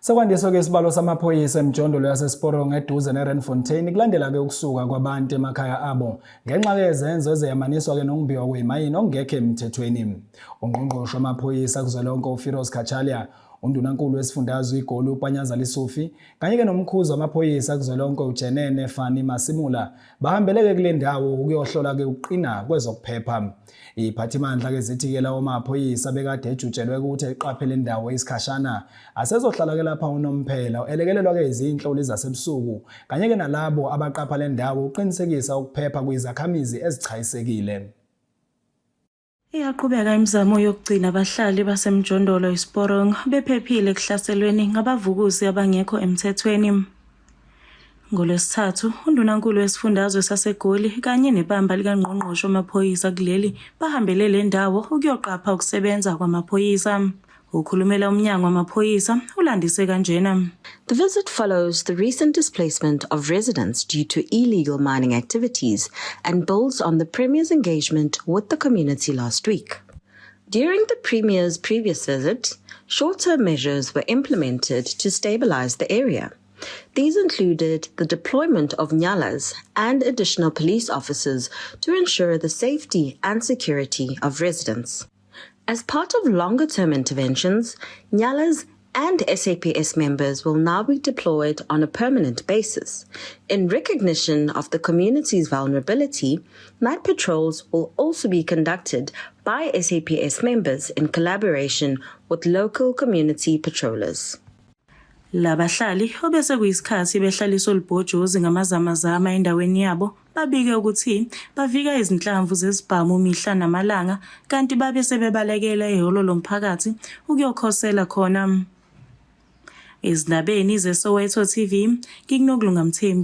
Sekwandiswa-ke isibalo samaphoyisa emjondolo yaseSporong eduze neRandfontein kulandela-ke ukusuka kwabantu emakhaya abo ngenxa yezenzo eziyamaniswa-ke nokumbiwa kwey'mayini okungekho emthethweni. Ungqongqoshe wamaphoyisa kuzwelonke uFiroz Khachalia, undunankulu wesifundazwe iGoli uPanyaza Lesufi kanye-ke nomkhuzi wamaphoyisa kuzwelonke uJenene Fani Masimula bahambeleke kule ndawo ukuyohlola-ke ukuqina kwezokuphepha. Iy'phathimandla-ke zithi-ke lawo maphoyisa bekade ejutshelwe ukuthi eqaphele indawo isikhashana asezohlala-ke lapha unomphela elekelelwa-ke izinhloli zasebusuku kanye-ke nalabo abaqapha le ndawo uqinisekisa ukuphepha kwizakhamizi ezichayisekile. Iyaqhubeka imizamo yokugcina abahlali basemjondolo iSporong bephephile ekuhlaselweni ngabavukuzi abangekho emthethweni. NgoLwesithathu, undunankulu wesifundazwe saseGoli kanye nebamba likangqongqoshe wamaphoyisa kuleli bahambele le ndawo ukuyoqapha ukusebenza kwamaphoyisa. Ukhulumela umnyango wamaphoyisa ulandise kanjena. The visit follows the recent displacement of residents due to illegal mining activities and builds on the Premier's engagement with the community last week. During the Premier's previous visit, short-term measures were implemented to stabilize the area. These included the deployment of nyalas and additional police officers to ensure the safety and security of residents. As part of longer-term interventions, nyalas and SAPS members will now be deployed on a permanent basis. In recognition of the community's vulnerability, night patrols will also be conducted by SAPS members in collaboration with local community patrollers. Labahlali obese kuyisikhathi behlaliswa olibhojozi ngamazamazama endaweni yabo babike ukuthi bavika izinhlamvu zesibhamu mihla namalanga kanti babe sebebalekela ehholo lomphakathi ukuyokhosela khona. Izindabeni zeSoweto TV, ngikuNokulunga Mthembu.